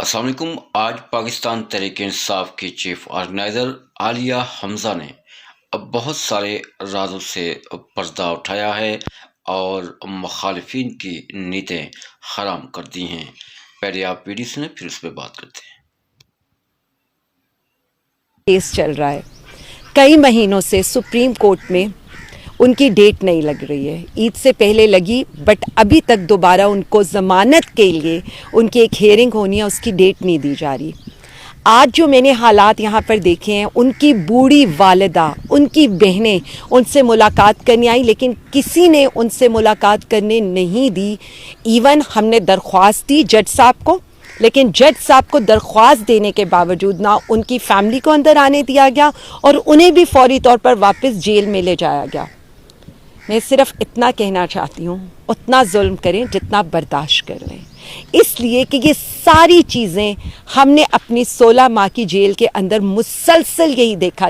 السلام علیکم۔ آج پاکستان تحریک انصاف کی چیف آرگنائزر عالیہ حمزہ نے بہت سارے رازوں سے پردہ اٹھایا ہے اور مخالفین کی نیتیں حرام کر دی ہیں۔ پہلے آپ ویڈیو سنیں پھر اس پہ بات کرتے ہیں۔ کیس چل رہا ہے، کئی مہینوں سے سپریم کورٹ میں ان کی ڈیٹ نہیں لگ رہی ہے۔ عید سے پہلے لگی بٹ ابھی تک دوبارہ ان کو ضمانت کے لیے ان کی ایک ہیئرنگ ہونی ہے، اس کی ڈیٹ نہیں دی جا رہی۔ آج جو میں نے حالات یہاں پر دیکھے ہیں، ان کی بوڑھی والدہ، ان کی بہنیں ان سے ملاقات کرنے آئیں لیکن کسی نے ان سے ملاقات کرنے نہیں دی۔ ایون ہم نے درخواست دی جج صاحب کو، لیکن جج صاحب کو درخواست دینے کے باوجود نہ ان کی فیملی کو اندر آنے دیا گیا اور انہیں بھی فوری طور پر واپس جیل میں لے جایا گیا۔ میں صرف اتنا کہنا چاہتی ہوں، اتنا ظلم کریں جتنا برداشت کر لیں، اس لیے کہ یہ ساری چیزیں ہم نے اپنی 16 ماہ کی جیل کے اندر مسلسل یہی دیکھا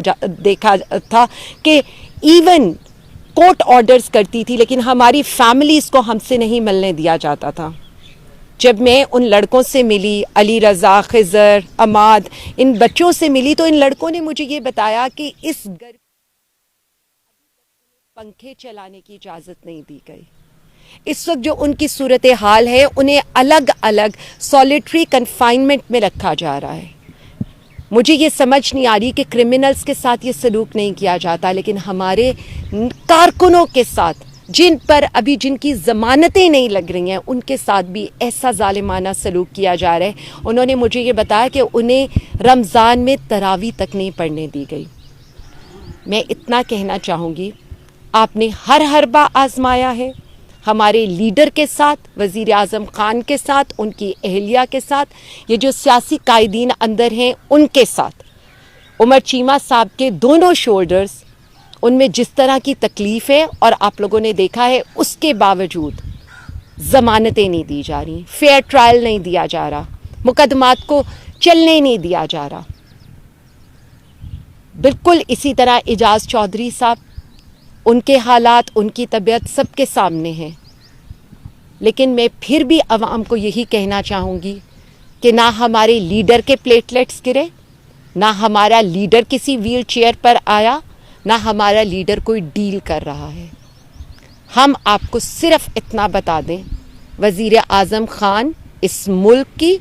تھا کہ ایون کورٹ آرڈرز کرتی تھی لیکن ہماری فیملیز کو ہم سے نہیں ملنے دیا جاتا تھا۔ جب میں ان لڑکوں سے ملی، علی رضا، خضر، عماد، ان بچوں سے ملی تو ان لڑکوں نے مجھے یہ بتایا کہ اس گھر پنکھے چلانے کی اجازت نہیں دی گئی۔ اس وقت جو ان کی صورتحال ہے، انہیں الگ الگ سولیٹری کنفائنمنٹ میں رکھا جا رہا ہے۔ مجھے یہ سمجھ نہیں آ رہی کہ کرمنلز کے ساتھ یہ سلوک نہیں کیا جاتا، لیکن ہمارے کارکنوں کے ساتھ جن کی ضمانتیں نہیں لگ رہی ہیں، ان کے ساتھ بھی ایسا ظالمانہ سلوک کیا جا رہا ہے۔ انہوں نے مجھے یہ بتایا کہ انہیں رمضان میں تراویح تک نہیں پڑھنے دی گئی۔ میں اتنا کہنا چاہوں گی، آپ نے ہر حربہ آزمایا ہے ہمارے لیڈر کے ساتھ، وزیر اعظم خان کے ساتھ، ان کی اہلیہ کے ساتھ، یہ جو سیاسی قائدین اندر ہیں ان کے ساتھ۔ عمر چیمہ صاحب کے دونوں شولڈرز، ان میں جس طرح کی تکلیف ہے اور آپ لوگوں نے دیکھا ہے، اس کے باوجود ضمانتیں نہیں دی جا رہی، فیئر ٹرائل نہیں دیا جا رہا، مقدمات کو چلنے نہیں دیا جا رہا۔ بالکل اسی طرح اعجاز چودھری صاحب، ان کے حالات، ان کی طبیعت سب کے سامنے ہیں، لیکن میں پھر بھی عوام کو یہی کہنا چاہوں گی کہ نہ ہمارے لیڈر کے پلیٹلیٹس گرے، نہ ہمارا لیڈر کسی ویل چیئر پر آیا، نہ ہمارا لیڈر کوئی ڈیل کر رہا ہے۔ ہم آپ کو صرف اتنا بتا دیں، وزیر اعظم خان اس ملک کی،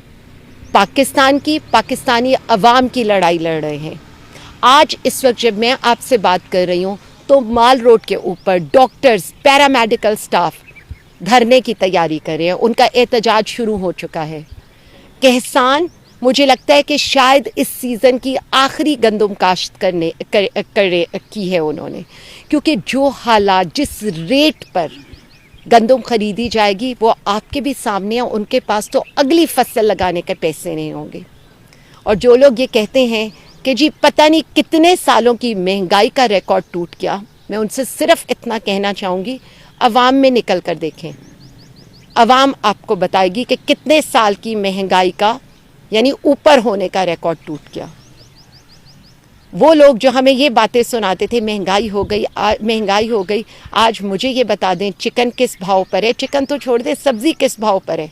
پاکستان کی، پاکستانی عوام کی لڑائی لڑ رہے ہیں۔ آج اس وقت جب میں آپ سے بات کر رہی ہوں تو مال روڈ کے اوپر ڈاکٹرز، پیرامیڈیکل سٹاف دھرنے کی تیاری کر رہے ہیں، ان کا احتجاج شروع ہو چکا ہے۔ کہسان، مجھے لگتا ہے کہ شاید اس سیزن کی آخری گندم کاشت کی ہے انہوں نے، کیونکہ جو حالات، جس ریٹ پر گندم خریدی جائے گی وہ آپ کے بھی سامنے ہیں، ان کے پاس تو اگلی فصل لگانے کے پیسے نہیں ہوں گے۔ اور جو لوگ یہ کہتے ہیں کہ جی پتہ نہیں کتنے سالوں کی مہنگائی کا ریکارڈ ٹوٹ گیا، میں ان سے صرف اتنا کہنا چاہوں گی، عوام میں نکل کر دیکھیں، عوام آپ کو بتائے گی کہ کتنے سال کی مہنگائی کا، یعنی اوپر ہونے کا ریکارڈ ٹوٹ گیا۔ وہ لوگ جو ہمیں یہ باتیں سناتے تھے مہنگائی ہو گئی، آج مجھے یہ بتا دیں چکن کس بھاؤ پر ہے؟ چکن تو چھوڑ دیں، سبزی کس بھاؤ پر ہے؟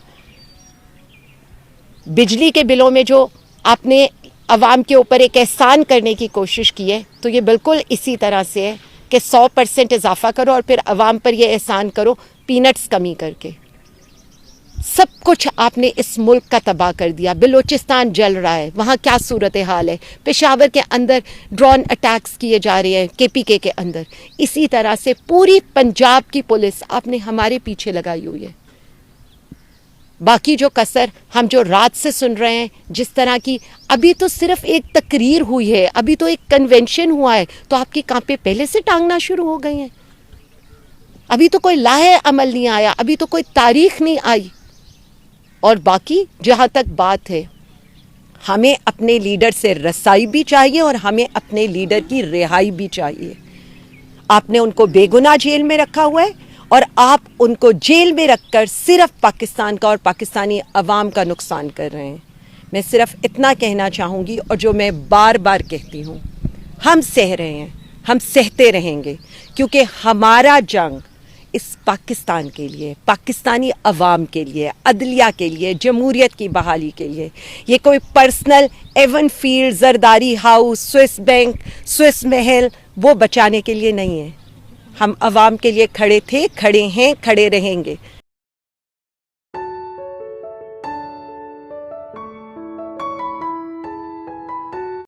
بجلی کے بلوں میں جو آپ نے عوام کے اوپر ایک احسان کرنے کی کوشش کی ہے، تو یہ بالکل اسی طرح سے ہے کہ 100% اضافہ کرو اور پھر عوام پر یہ احسان کرو پینٹس کمی کر کے۔ سب کچھ آپ نے اس ملک کا تباہ کر دیا۔ بلوچستان جل رہا ہے، وہاں کیا صورتحال ہے؟ پشاور کے اندر ڈرون اٹیکس کیے جا رہے ہیں KPK کے اندر۔ اسی طرح سے پوری پنجاب کی پولیس آپ نے ہمارے پیچھے لگائی ہوئی ہے۔ باقی جو کسر ہم جو رات سے سن رہے ہیں، جس طرح کی ابھی تو صرف ایک تقریر ہوئی ہے، ابھی تو ایک کنونشن ہوا ہے، تو آپ کی کانپیں پہلے سے ٹانگنا شروع ہو گئی ہیں۔ ابھی تو کوئی لاہے عمل نہیں آیا، ابھی تو کوئی تاریخ نہیں آئی۔ اور باقی جہاں تک بات ہے، ہمیں اپنے لیڈر سے رسائی بھی چاہیے اور ہمیں اپنے لیڈر کی رہائی بھی چاہیے۔ آپ نے ان کو بے گناہ جیل میں رکھا ہوا ہے اور آپ ان کو جیل میں رکھ کر صرف پاکستان کا اور پاکستانی عوام کا نقصان کر رہے ہیں۔ میں صرف اتنا کہنا چاہوں گی، اور جو میں بار بار کہتی ہوں، ہم سہ رہے ہیں، ہم سہتے رہیں گے، کیونکہ ہمارا جنگ اس پاکستان کے لیے، پاکستانی عوام کے لیے، عدلیہ کے لیے، جمہوریت کی بحالی کے لیے. یہ کوئی personal even field, Zardari house, Swiss bank, Swiss Mahal وہ بچانے کے لیے نہیں ہے. ہم عوام کے لیے کھڑے تھے، کھڑے ہیں، کھڑے رہیں گے.